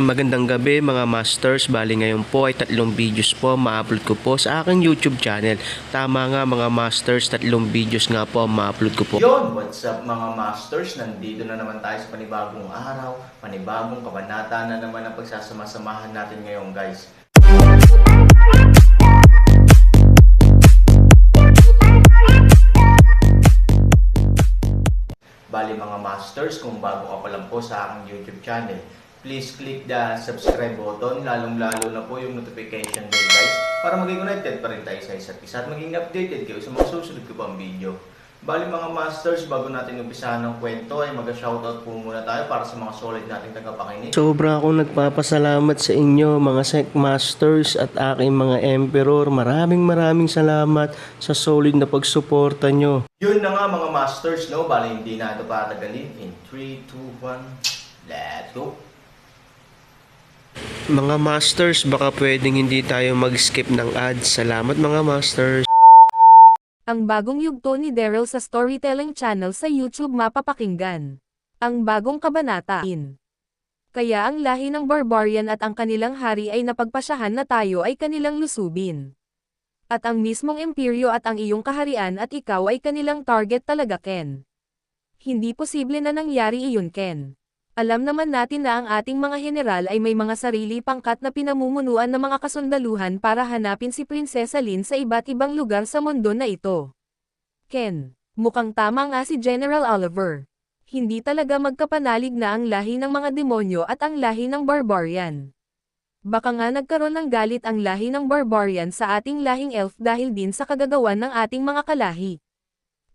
Magandang gabi mga masters, bali ngayon po ay 3 videos po ma-upload ko po sa aking YouTube channel. Tama nga mga masters, 3 videos nga po ma-upload ko po. Yon, what's up mga masters? Nandito na naman tayo sa panibagong araw, panibagong kabanata na naman ang pagsasama-samahan natin ngayon guys. Bali mga masters, kung bago ka pa lang po sa aking YouTube channel, please click the subscribe button, lalong-lalo na po yung notification bell guys, para maging connected pa rin tayo sa isa't isa at maging updated kayo sa mga susunod ko pang video. Bali mga masters, bago natin umpisahan ng kwento ay mag-shoutout po muna tayo para sa mga solid nating tagapakinig. Sobra akong nagpapasalamat sa inyo mga Sec Masters at aking mga Emperor. Maraming salamat sa solid na pagsuporta nyo. Yun na nga mga masters, no? Bali hindi na ito patagalin. In 3, 2, 1, let's go! Mga masters, baka pwedeng hindi tayo mag-skip ng ads. Salamat mga masters. Ang bagong yugto ni Daryl sa Storytelling Channel sa YouTube mapapakinggan. Ang bagong kabanata. Kaya ang lahi ng barbarian at ang kanilang hari ay napagpasyahan na tayo ay kanilang lusubin. At ang mismong imperyo at ang iyong kaharian at ikaw ay kanilang target talaga, Ken. Hindi posible na nangyari iyon, Ken. Alam naman natin na ang ating mga general ay may mga sarili pangkat na pinamumunuan ng mga kasundaluhan para hanapin si Prinsesa Lin sa iba't ibang lugar sa mundo na ito. Ken, mukhang tama nga si General Oliver. Hindi talaga magkapanalig na ang lahi ng mga demonyo at ang lahi ng barbarian. Baka nga nagkaroon ng galit ang lahi ng barbarian sa ating lahing elf dahil din sa kagagawan ng ating mga kalahi.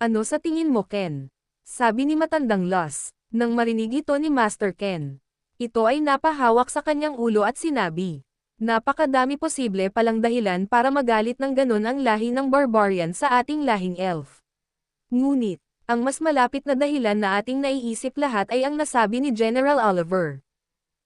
Ano sa tingin mo, Ken? Sabi ni matandang Los. Nang marinig ito ni Master Ken, ito ay napahawak sa kanyang ulo at sinabi, napakadami posible palang dahilan para magalit ng ganon ang lahi ng barbarian sa ating lahing elf. Ngunit, ang mas malapit na dahilan na ating naiisip lahat ay ang nasabi ni General Oliver.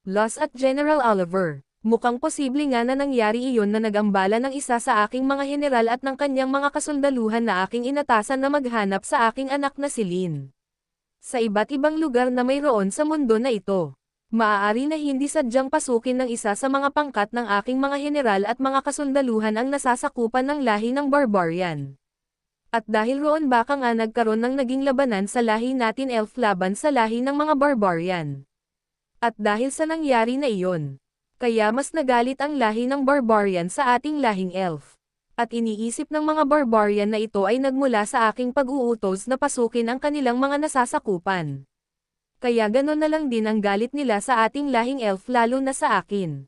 Los at General Oliver, mukhang posible nga na nangyari iyon na nagambala ng isa sa aking mga general at ng kanyang mga kasundaluhan na aking inatasan na maghanap sa aking anak na si Lin. Sa iba't ibang lugar na mayroon sa mundo na ito. Maaari na hindi sadyang pasukin ng isa sa mga pangkat ng aking mga general at mga kasundaluhan ang nasasakupan ng lahi ng barbarian. At dahil roon baka nga nagkaroon ng naging labanan sa lahi natin elf laban sa lahi ng mga barbarian. At dahil sa nangyari na iyon, kaya mas nagalit ang lahi ng barbarian sa ating lahing elf. At iniisip ng mga barbarian na ito ay nagmula sa aking pag-uutos na pasukin ang kanilang mga nasasakupan. Kaya ganon na lang din ang galit nila sa ating lahing elf lalo na sa akin.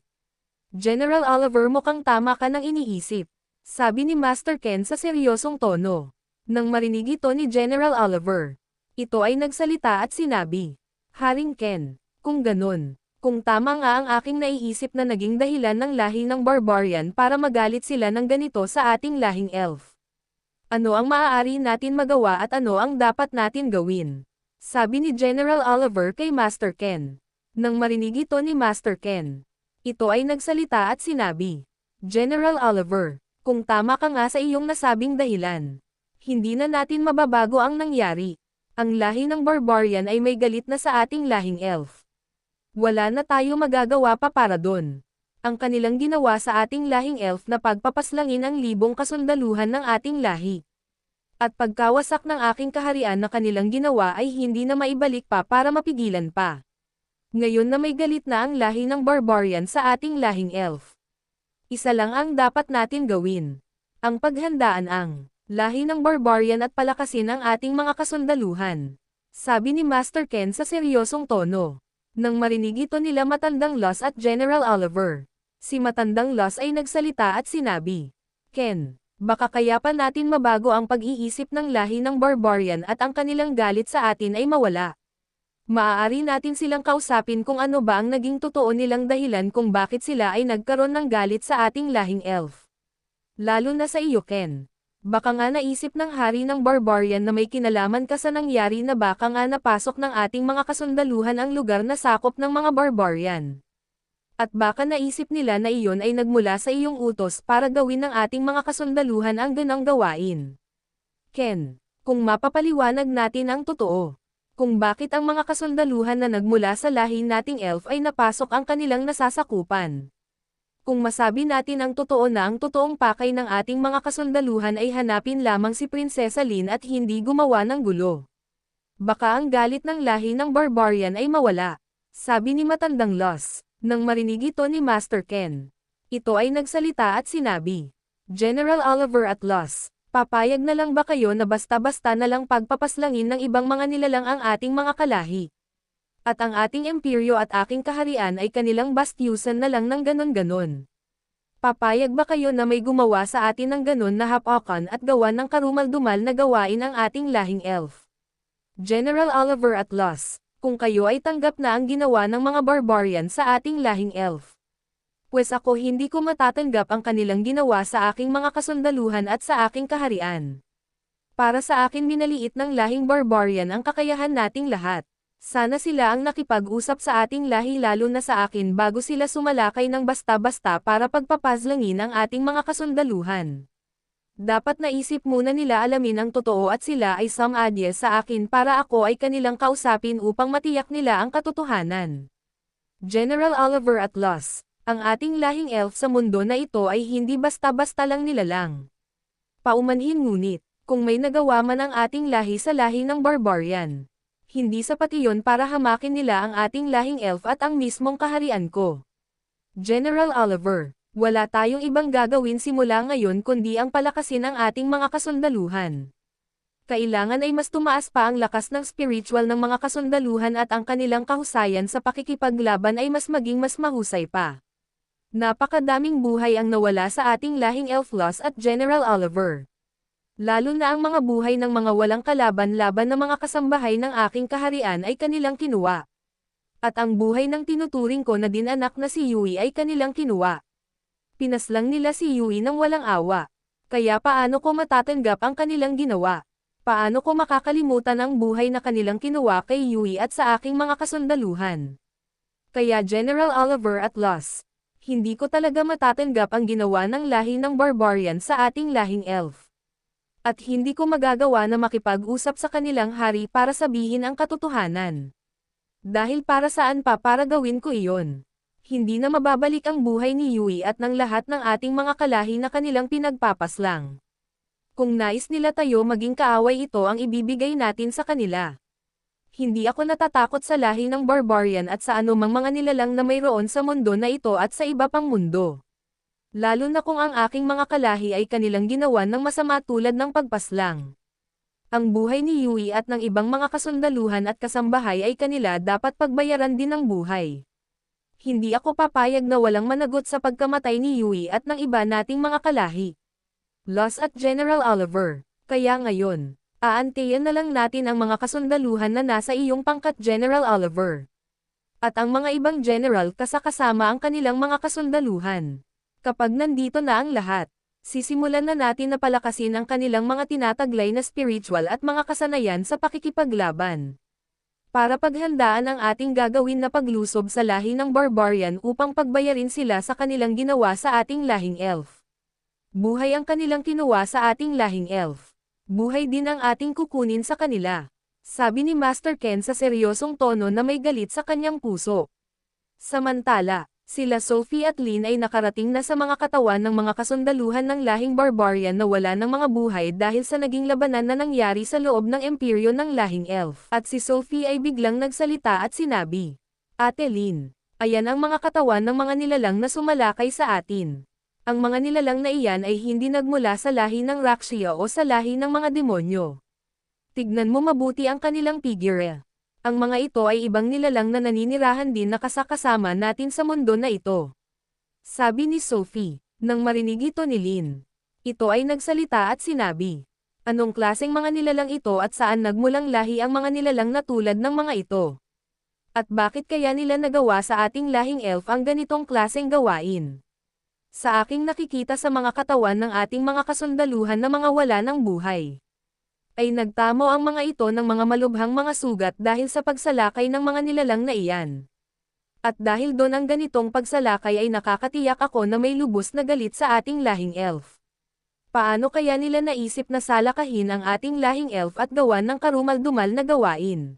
General Oliver, mukhang tama ka ng iniisip, sabi ni Master Ken sa seryosong tono. Nang marinig ito ni General Oliver, ito ay nagsalita at sinabi, Haring Ken, kung ganon. Kung tama nga ang aking naiisip na naging dahilan ng lahi ng barbarian para magalit sila ng ganito sa ating lahing elf. Ano ang maaari natin magawa at ano ang dapat natin gawin? Sabi ni General Oliver kay Master Ken. Nang marinig ito ni Master Ken, ito ay nagsalita at sinabi, General Oliver, kung tama ka nga sa iyong nasabing dahilan, hindi na natin mababago ang nangyari. Ang lahi ng barbarian ay may galit na sa ating lahing elf. Wala na tayo magagawa pa para doon. Ang kanilang ginawa sa ating lahing elf na pagpapaslangin ang libong kasundaluhan ng ating lahi. At pagkawasak ng aking kaharian na kanilang ginawa ay hindi na maibalik pa para mapigilan pa. Ngayon na may galit na ang lahi ng barbarian sa ating lahing elf. Isa lang ang dapat natin gawin. Ang paghandaan ang lahi ng barbarian at palakasin ang ating mga kasundaluhan. Sabi ni Master Ken sa seryosong tono. Nang marinig ito nila matandang Los at General Oliver, si matandang Los ay nagsalita at sinabi, Ken, baka kaya pa natin mabago ang pag-iisip ng lahi ng barbarian at ang kanilang galit sa atin ay mawala. Maaari natin silang kausapin kung ano ba ang naging totoo nilang dahilan kung bakit sila ay nagkaroon ng galit sa ating lahing elf. Lalo na sa iyo, Ken. Baka nga naisip ng hari ng barbarian na may kinalaman ka sa nangyari na baka nga napasok ng ating mga kasundaluhan ang lugar na sakop ng mga barbarian. At baka naisip nila na iyon ay nagmula sa iyong utos para gawin ng ating mga kasundaluhan ang ganang gawain. Ken, kung mapapaliwanag natin ang totoo, Kung bakit ang mga kasundaluhan na nagmula sa lahi nating elf ay napasok ang kanilang nasasakupan. Kung masabi natin ang totoo na ang totoong pakay ng ating mga kasundaluhan ay hanapin lamang si Prinsesa Lin at hindi gumawa ng gulo. Baka ang galit ng lahi ng barbarian ay mawala, sabi ni matandang Los. Nang marinig ito ni Master Ken, ito ay nagsalita at sinabi, General Oliver at Los, papayag na lang ba kayo na basta-basta na lang pagpapaslangin ng ibang mga nilalang ang ating mga kalahi? At ang ating imperyo at aking kaharian ay kanilang bastyusan na lang ng ganon-ganon. Papayag ba kayo na may gumawa sa atin ng ganon na hapakan at gawa ng karumal-dumal na gawain ang ating lahing elf? General Oliver at Los, kung kayo ay tanggap na ang ginawa ng mga barbarian sa ating lahing elf, pues ako hindi ko matatanggap ang kanilang ginawa sa aking mga kasundaluhan at sa aking kaharian. Para sa akin minaliit ng lahing barbarian ang kakayahan nating lahat. Sana sila ang nakipag-usap sa ating lahi lalo na sa akin bago sila sumalakay ng basta-basta para pagpapazlangin ang ating mga kasundaluhan. Dapat naisip muna nila alamin ang totoo at sila ay samadye sa akin para ako ay kanilang kausapin upang matiyak nila ang katotohanan. General Oliver at Los, ang ating lahing elf sa mundo na ito ay hindi basta-basta lang nilalang. Paumanhin ngunit, kung may nagawa man ang ating lahi sa lahi ng barbarian, hindi sapat iyon para hamakin nila ang ating lahing elf at ang mismong kaharian ko. General Oliver, wala tayong ibang gagawin simula ngayon kundi ang palakasin ang ating mga kasundaluhan. Kailangan ay mas tumaas pa ang lakas ng spiritual ng mga kasundaluhan at ang kanilang kahusayan sa pakikipaglaban ay mas maging mas mahusay pa. Napakadaming buhay ang nawala sa ating lahing elf Los at General Oliver. Lalo na ang mga buhay ng mga walang kalaban-laban na mga kasambahay ng aking kaharian ay kanilang kinuha. At ang buhay ng tinuturing ko na dinanak na si Yui ay kanilang kinuha. Pinaslang nila si Yui ng walang awa. Kaya paano ko matatanggap ang kanilang ginawa? Paano ko makakalimutan ang buhay na kanilang kinuha kay Yui at sa aking mga kasundaluhan? Kaya General Oliver at Los, hindi ko talaga matatanggap ang ginawa ng lahi ng barbarian sa ating lahing elf. At hindi ko magagawa na makipag-usap sa kanilang hari para sabihin ang katotohanan. Dahil para saan pa para gawin ko iyon? Hindi na mababalik ang buhay ni Yui at ng lahat ng ating mga kalahi na kanilang pinagpapaslang. Kung nais nila tayo maging kaaway ito ang ibibigay natin sa kanila. Hindi ako natatakot sa lahi ng barbarian at sa anumang mga nilalang na mayroon sa mundo na ito at sa iba pang mundo. Lalo na kung ang aking mga kalahi ay kanilang ginawa ng masama tulad ng pagpaslang. Ang buhay ni Yui at ng ibang mga kasundaluhan at kasambahay ay kanila dapat pagbayaran din ng buhay. Hindi ako papayag na walang managot sa pagkamatay ni Yui at ng iba nating mga kalahi. Los at General Oliver, kaya ngayon, aantayin na lang natin ang mga kasundaluhan na nasa iyong pangkat General Oliver. At ang mga ibang general kasama ang kanilang mga kasundaluhan. Kapag nandito na ang lahat, sisimulan na natin na palakasin ang kanilang mga tinataglay na spiritual at mga kasanayan sa pakikipaglaban. Para paghandaan ang ating gagawin na paglusob sa lahi ng barbarian upang pagbayarin sila sa kanilang ginawa sa ating lahing elf. Buhay ang kanilang kinuha sa ating lahing elf. Buhay din ang ating kukunin sa kanila. Sabi ni Master Ken sa seryosong tono na may galit sa kanyang puso. Samantala, sila Sophie at Lin ay nakarating na sa mga katawan ng mga kasundaluhan ng lahing barbarian na wala ng mga buhay dahil sa naging labanan na nangyari sa loob ng imperyo ng lahing elf. At si Sophie ay biglang nagsalita at sinabi, Ate Lin, ayan ang mga katawan ng mga nilalang na sumalakay sa atin. Ang mga nilalang na iyan ay hindi nagmula sa lahi ng Rakshia o sa lahi ng mga demonyo. Tignan mo mabuti ang kanilang figure. Ang mga ito ay ibang nilalang na naninirahan din na kasakasama natin sa mundo na ito. Sabi ni Sophie, nang marinig ito ni Lin. Ito ay nagsalita at sinabi, anong klaseng mga nilalang ito at saan nagmulang lahi ang mga nilalang na tulad ng mga ito? At bakit kaya nila nagawa sa ating lahing elf ang ganitong klaseng gawain? Sa aking nakikita sa mga katawan ng ating mga kasundaluhan na mga wala ng buhay, ay nagtamo ang mga ito ng mga malubhang mga sugat dahil sa pagsalakay ng mga nilalang na iyan. At dahil doon ang ganitong pagsalakay ay nakakatiyak ako na may lubos na galit sa ating lahing elf. Paano kaya nila naisip na salakahin ang ating lahing elf at gawan ng karumal-dumal na gawain?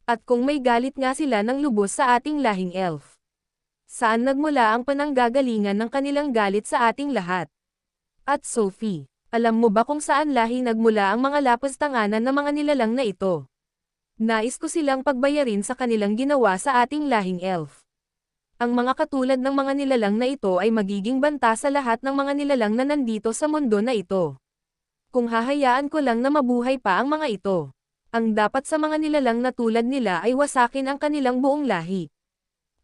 At kung may galit nga sila ng lubos sa ating lahing elf. Saan nagmula ang pananggagalingan ng kanilang galit sa ating lahat? At Sophie, alam mo ba kung saan lahi nagmula ang mga lapastanganan ng mga nilalang na ito? Nais ko silang pagbayarin sa kanilang ginawa sa ating lahing elf. Ang mga katulad ng mga nilalang na ito ay magiging banta sa lahat ng mga nilalang na nandito sa mundo na ito. Kung hahayaan ko lang na mabuhay pa ang mga ito, ang dapat sa mga nilalang na tulad nila ay wasakin ang kanilang buong lahi.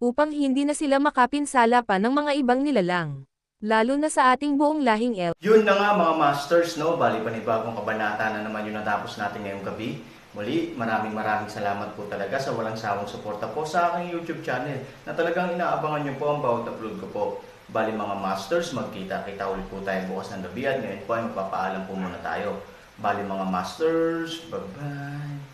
Upang hindi na sila makapinsala pa ng mga ibang nilalang. Lalo na sa ating buong lahing elf. Yun na nga mga masters, no? Bali panibagong kabanata na naman yung natapos natin ngayong gabi. Muli, maraming salamat po talaga sa walang sawang suporta po sa aking YouTube channel na talagang inaabangan nyo po ang bawat upload ko po. Bali mga masters, magkita-kita ulit po tayo bukas ng gabi at ngayon po ay magpapaalam po muna tayo. Bali mga masters, bye-bye!